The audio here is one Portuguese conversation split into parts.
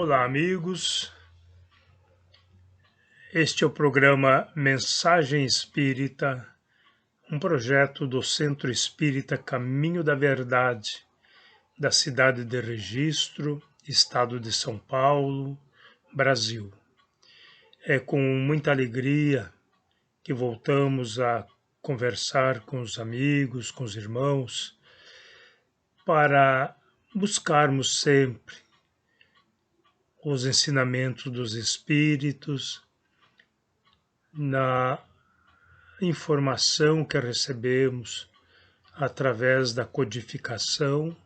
Olá, amigos. Este é o programa Mensagem Espírita, um projeto do Centro Espírita Caminho da Verdade, da cidade de Registro, estado de São Paulo, Brasil. É com muita alegria que voltamos a conversar com os amigos, com os irmãos, para buscarmos sempre os ensinamentos dos Espíritos, na informação que recebemos através da codificação,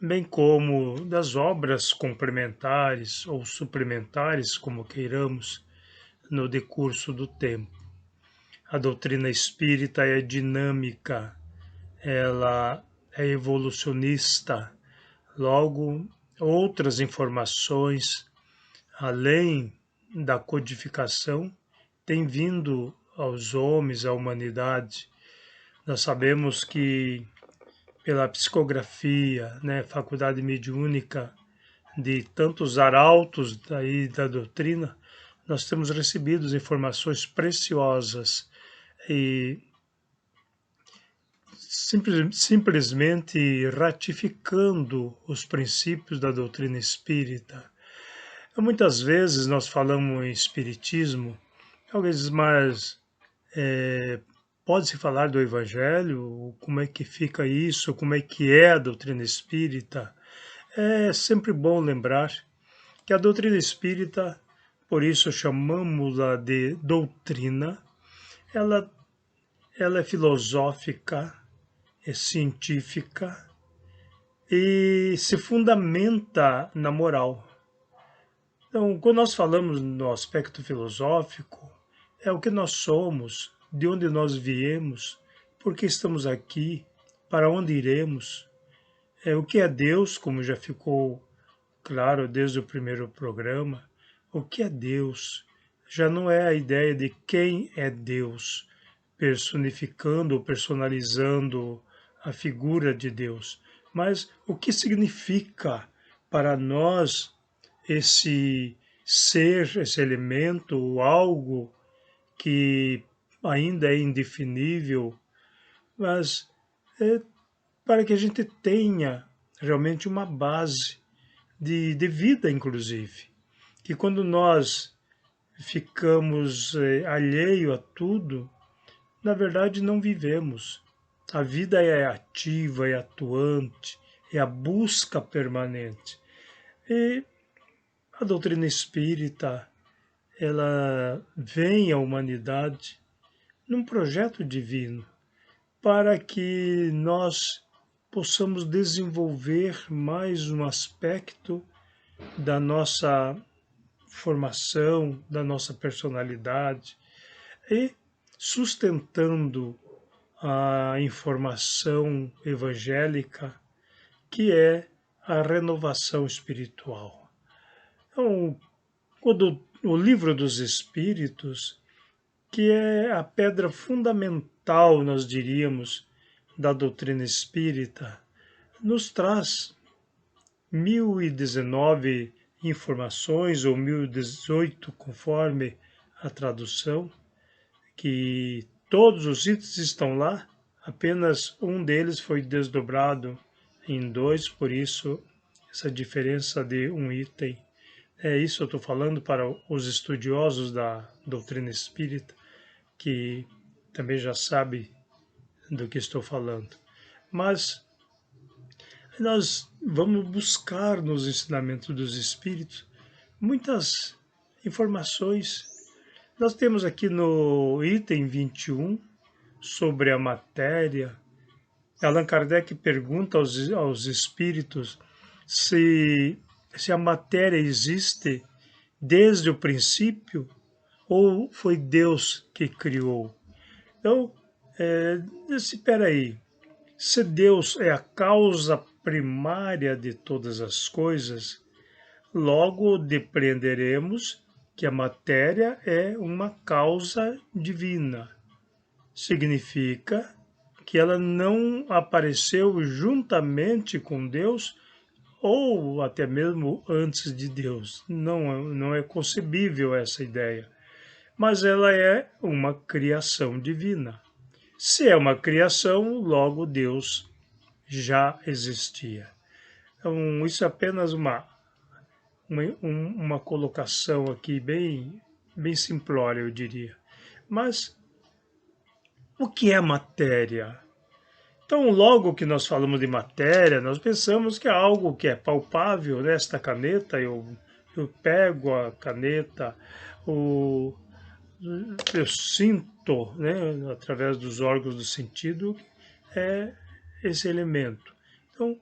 bem como das obras complementares ou suplementares, como queiramos, no decurso do tempo. A doutrina espírita é dinâmica, ela é evolucionista, logo outras informações, além da codificação, têm vindo aos homens, à humanidade. Nós sabemos que pela psicografia, faculdade mediúnica de tantos arautos daí da doutrina, nós temos recebido informações preciosas e simplesmente ratificando os princípios da doutrina espírita. Muitas vezes nós falamos em espiritismo, talvez mais pode-se falar do Evangelho, como é que fica isso, como é que é a doutrina espírita. É sempre bom lembrar que a doutrina espírita, por isso chamamos-la de doutrina, ela é filosófica, é científica e se fundamenta na moral. Então, quando nós falamos no aspecto filosófico, é o que nós somos, de onde nós viemos, por que estamos aqui, para onde iremos, o que é Deus, como já ficou claro desde o primeiro programa, o que é Deus? Já não é a ideia de quem é Deus, personificando ou personalizando a figura de Deus, mas o que significa para nós esse ser, esse elemento, algo que ainda é indefinível, mas para que a gente tenha realmente uma base de vida, inclusive. Que quando nós ficamos alheio a tudo, na verdade não vivemos. A vida é ativa, é atuante, é a busca permanente. E a doutrina espírita, ela vem à humanidade num projeto divino para que nós possamos desenvolver mais um aspecto da nossa formação, da nossa personalidade e sustentando a informação evangélica que é a renovação espiritual. Então, o livro dos Espíritos, que é a pedra fundamental, nós diríamos, da doutrina espírita, nos traz 1019 informações, ou 1018, conforme a tradução, que todos os itens estão lá, apenas um deles foi desdobrado em dois, por isso essa diferença de um item. É isso eu estou falando para os estudiosos da doutrina espírita, que também já sabe do que estou falando. Mas nós vamos buscar nos ensinamentos dos Espíritos muitas informações. Nós temos aqui no item 21, sobre a matéria, Allan Kardec pergunta aos Espíritos se a matéria existe desde o princípio ou foi Deus que criou. Então, espera aí, se Deus é a causa primária de todas as coisas, logo depreenderemos que a matéria é uma causa divina. Significa que ela não apareceu juntamente com Deus ou até mesmo antes de Deus. Não é concebível essa ideia, mas ela é uma criação divina. Se é uma criação, logo Deus já existia. Então, isso é apenas uma colocação aqui bem simplória, eu diria. Mas o que é matéria? Então, logo que nós falamos de matéria, nós pensamos que é algo que é palpável, né? Esta caneta, eu pego a caneta, o, eu sinto, né, através dos órgãos do sentido, é esse elemento. Então,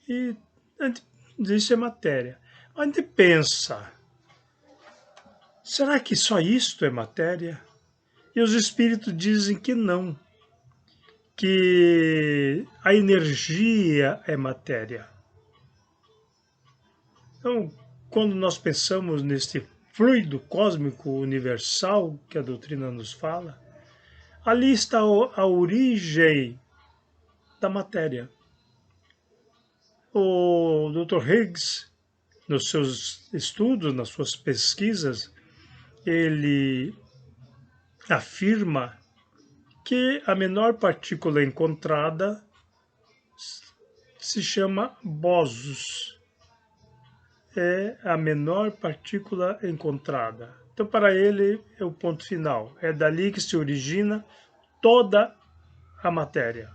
e isso é matéria. A gente pensa, será que só isto é matéria? E os espíritos dizem que não, que a energia é matéria. Então, quando nós pensamos neste fluido cósmico universal que a doutrina nos fala, ali está a origem da matéria. O Dr. Higgs, nos seus estudos, nas suas pesquisas, ele afirma que a menor partícula encontrada se chama bósons. É a menor partícula encontrada. Então, para ele, é o ponto final. É dali que se origina toda a matéria.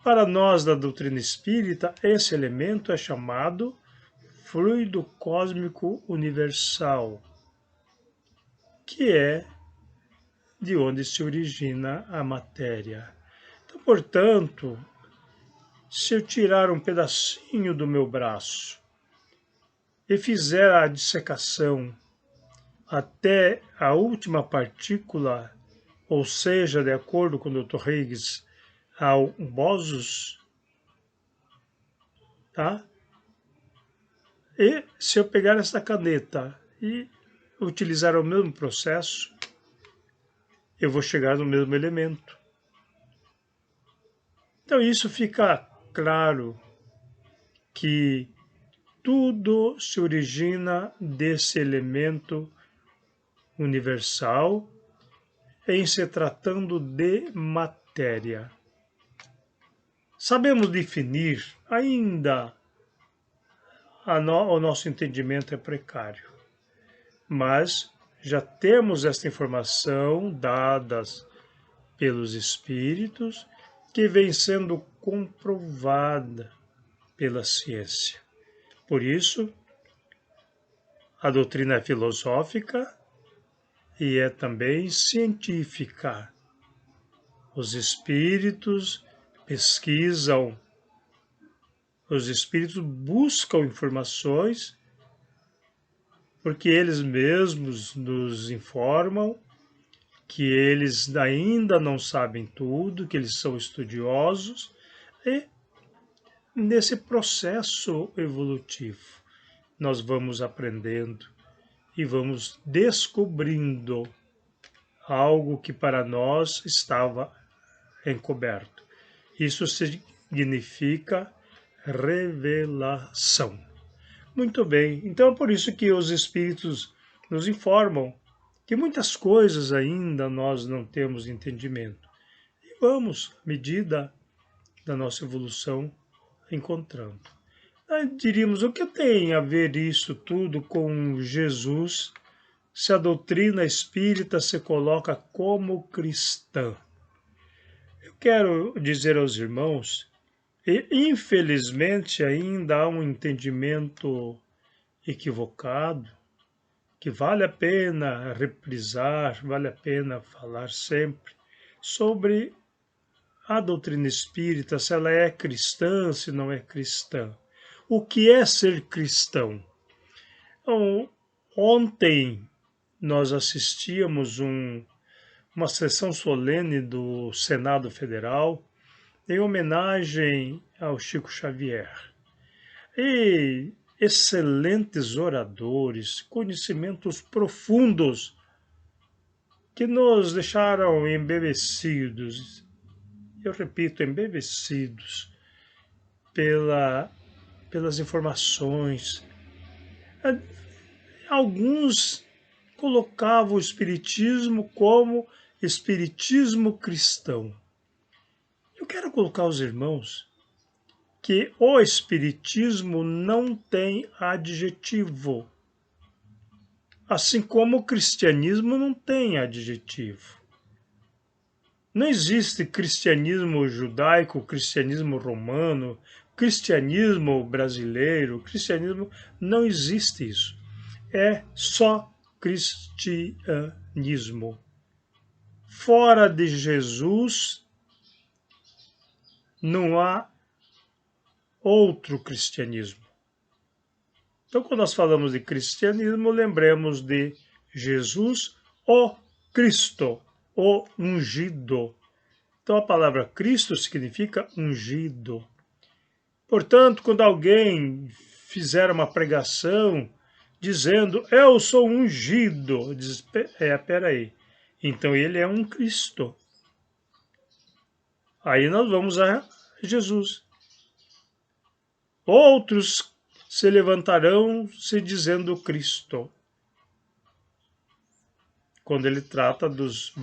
Para nós da doutrina espírita, esse elemento é chamado fluido cósmico universal, que é de onde se origina a matéria. Então, portanto, se eu tirar um pedacinho do meu braço e fizer a dissecação até a última partícula, ou seja, de acordo com o Dr. Higgs, ao bósons, tá? E se eu pegar essa caneta e utilizar o mesmo processo, eu vou chegar no mesmo elemento. Então isso fica claro que tudo se origina desse elemento universal em se tratando de matéria. Sabemos definir, ainda o nosso entendimento é precário, mas já temos esta informação dadas pelos espíritos que vem sendo comprovada pela ciência. Por isso, a doutrina é filosófica e é também científica. Os espíritos pesquisam, os espíritos buscam informações, porque eles mesmos nos informam que eles ainda não sabem tudo, que eles são estudiosos, e nesse processo evolutivo nós vamos aprendendo e vamos descobrindo algo que para nós estava encoberto. Isso significa revelação. Muito bem, então é por isso que os espíritos nos informam que muitas coisas ainda nós não temos entendimento. E vamos, à medida da nossa evolução, encontrando. Aí diríamos, o que tem a ver isso tudo com Jesus, se a doutrina espírita se coloca como cristã? Eu quero dizer aos irmãos, e infelizmente ainda há um entendimento equivocado, que vale a pena reprisar, vale a pena falar sempre sobre a doutrina espírita, se ela é cristã, se não é cristã. O que é ser cristão? Então, ontem nós assistíamos uma sessão solene do Senado Federal em homenagem ao Chico Xavier. E excelentes oradores, conhecimentos profundos que nos deixaram embevecidos, eu repito, embevecidos pela pelas informações. Alguns colocavam o espiritismo como espiritismo cristão. Eu quero colocar aos irmãos que o espiritismo não tem adjetivo, assim como o cristianismo não tem adjetivo. Não existe cristianismo judaico, cristianismo romano, cristianismo brasileiro, cristianismo, não existe isso. É só cristianismo. Fora de Jesus não há outro cristianismo. Então, quando nós falamos de cristianismo, lembremos de Jesus, o Cristo, o ungido. Então, a palavra Cristo significa ungido. Portanto, quando alguém fizer uma pregação dizendo, eu sou ungido, diz, peraí, então ele é um Cristo. Aí nós vamos a Jesus. Outros se levantarão se dizendo Cristo, quando ele trata dos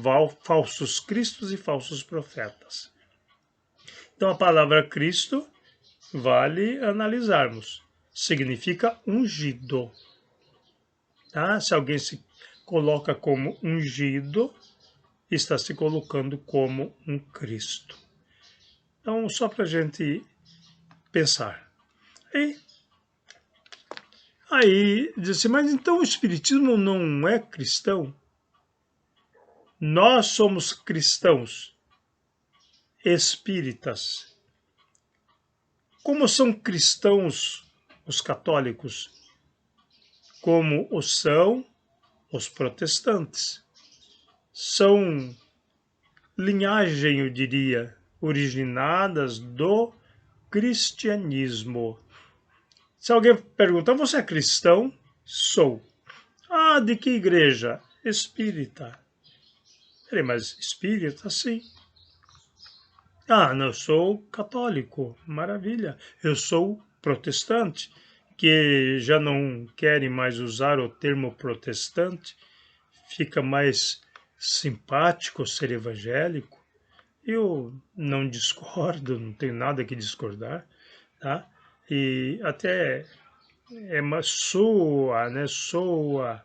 falsos cristos e falsos profetas. Então a palavra Cristo vale analisarmos. Significa ungido. Tá? Se alguém se coloca como ungido, está se colocando como um Cristo. Então, só para a gente pensar. E aí, diz assim, mas então o Espiritismo não é cristão? Nós somos cristãos espíritas. Como são cristãos os católicos? Como o são os protestantes. São linhagem, eu diria, originadas do cristianismo. Se alguém perguntar, você é cristão? Sou. Ah, de que igreja? Espírita. Peraí, mas espírita, sim. Ah, não, eu sou católico. Maravilha. Eu sou protestante, que já não querem mais usar o termo protestante, fica mais simpático ser evangélico. Eu não discordo, não tenho nada que discordar, tá? E até soa, né? Soa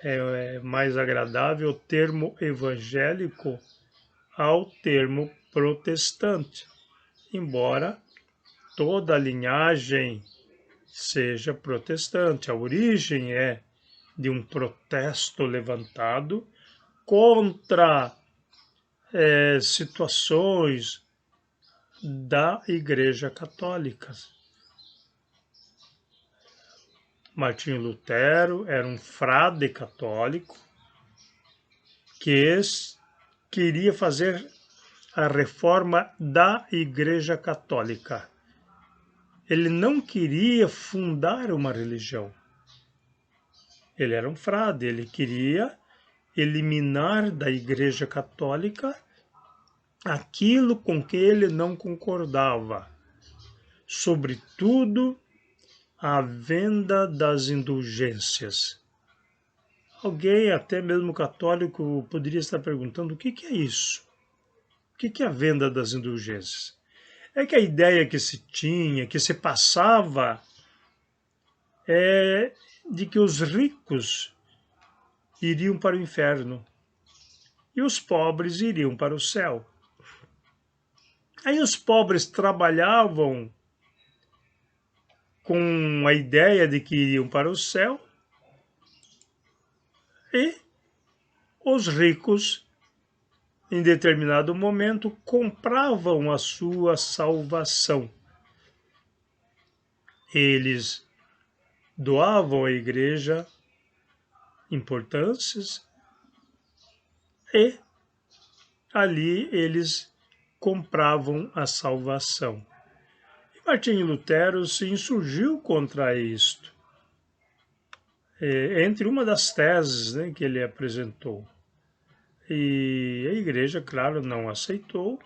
é mais agradável o termo evangélico ao termo protestante, embora toda a linhagem seja protestante. A origem é de um protesto levantado contra situações da Igreja Católica. Martinho Lutero era um frade católico que queria fazer a reforma da Igreja Católica. Ele não queria fundar uma religião. Ele era um frade, ele queria eliminar da Igreja Católica aquilo com que ele não concordava, sobretudo a venda das indulgências. Alguém, até mesmo católico, poderia estar perguntando o que é isso? O que é a venda das indulgências? É que a ideia que se tinha, que se passava, é de que os ricos iriam para o inferno e os pobres iriam para o céu. Aí os pobres trabalhavam com a ideia de que iriam para o céu e os ricos, em determinado momento, compravam a sua salvação. Eles doavam à igreja importâncias e ali eles compravam a salvação. E Martinho Lutero se insurgiu contra isto, entre uma das teses, né, que ele apresentou. E a igreja, claro, não aceitou,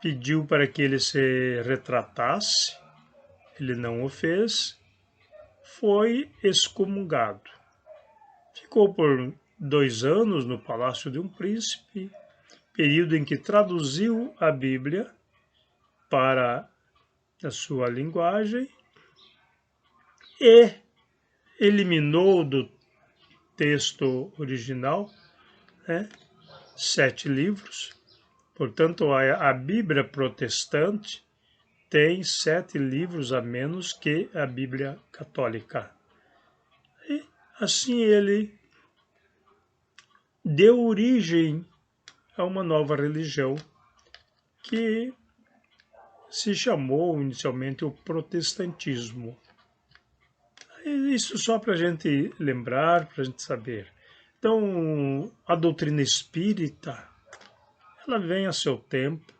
pediu para que ele se retratasse, ele não o fez, foi excomungado. Ficou por 2 anos no palácio de um príncipe, período em que traduziu a Bíblia para a sua linguagem e eliminou do texto original, né, 7 livros. Portanto, a Bíblia protestante tem 7 livros a menos que a Bíblia católica. E assim ele deu origem a uma nova religião que se chamou inicialmente o protestantismo. Isso só para a gente lembrar, para a gente saber. Então, a doutrina espírita, ela vem a seu tempo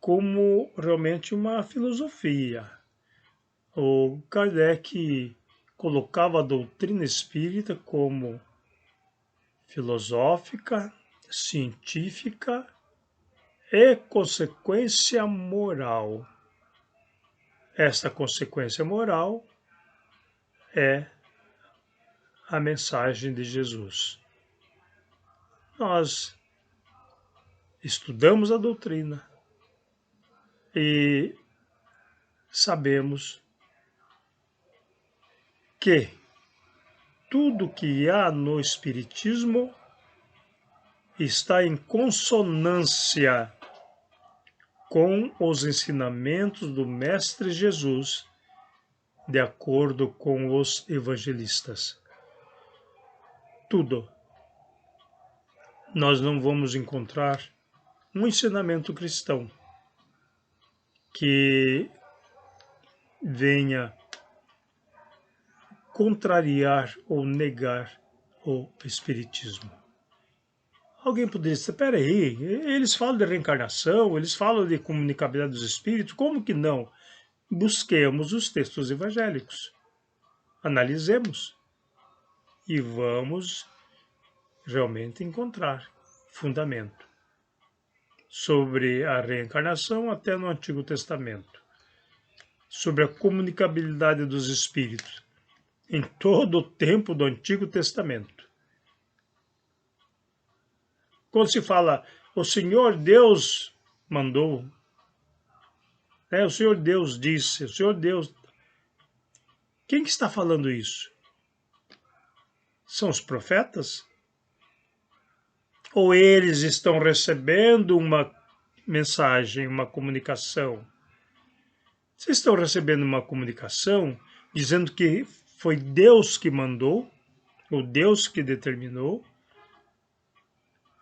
como realmente uma filosofia. O Kardec colocava a doutrina espírita como filosófica, científica e consequência moral. Esta consequência moral é a mensagem de Jesus. Nós estudamos a doutrina e sabemos que tudo que há no Espiritismo está em consonância com os ensinamentos do Mestre Jesus, de acordo com os evangelistas. Tudo. Nós não vamos encontrar um ensinamento cristão que venha contrariar ou negar o Espiritismo. Alguém poderia dizer, peraí, eles falam de reencarnação, eles falam de comunicabilidade dos espíritos, como que não? Busquemos os textos evangélicos, analisemos e vamos realmente encontrar fundamento sobre a reencarnação até no Antigo Testamento, sobre a comunicabilidade dos espíritos em todo o tempo do Antigo Testamento. Quando se fala, o Senhor Deus mandou, o Senhor Deus disse, o Senhor Deus... Quem que está falando isso? São os profetas? Ou eles estão recebendo uma mensagem, uma comunicação? Se estão recebendo uma comunicação dizendo que foi Deus que mandou, ou Deus que determinou,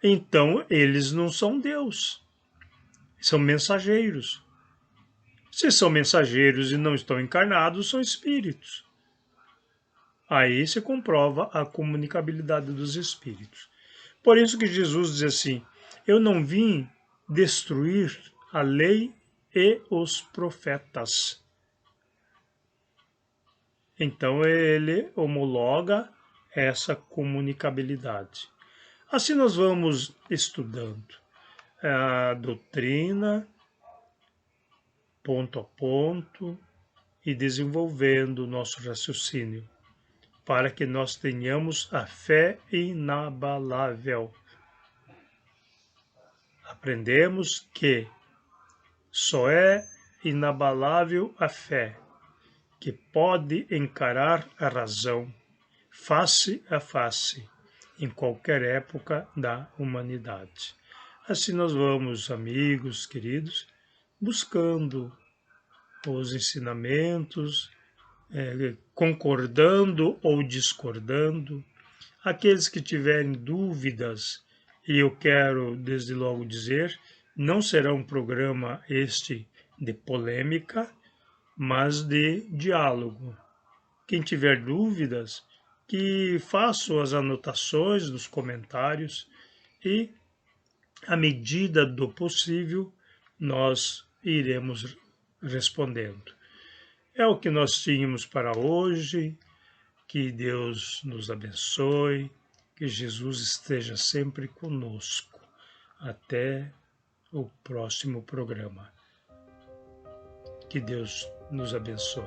então eles não são Deus, são mensageiros. Se são mensageiros e não estão encarnados, são espíritos. Aí se comprova a comunicabilidade dos espíritos. Por isso que Jesus diz assim, eu não vim destruir a lei e os profetas. Então ele homologa essa comunicabilidade. Assim nós vamos estudando a doutrina, ponto a ponto, e desenvolvendo o nosso raciocínio, para que nós tenhamos a fé inabalável. Aprendemos que só é inabalável a fé, que pode encarar a razão, face a face, em qualquer época da humanidade. Assim nós vamos, amigos, queridos, buscando os ensinamentos, concordando ou discordando. Aqueles que tiverem dúvidas, e eu quero desde logo dizer, não será um programa este de polêmica, mas de diálogo. Quem tiver dúvidas, que faça as anotações nos comentários e, à medida do possível, nós iremos respondendo. É o que nós tínhamos para hoje. Que Deus nos abençoe, que Jesus esteja sempre conosco. Até o próximo programa. Que Deus nos abençoe.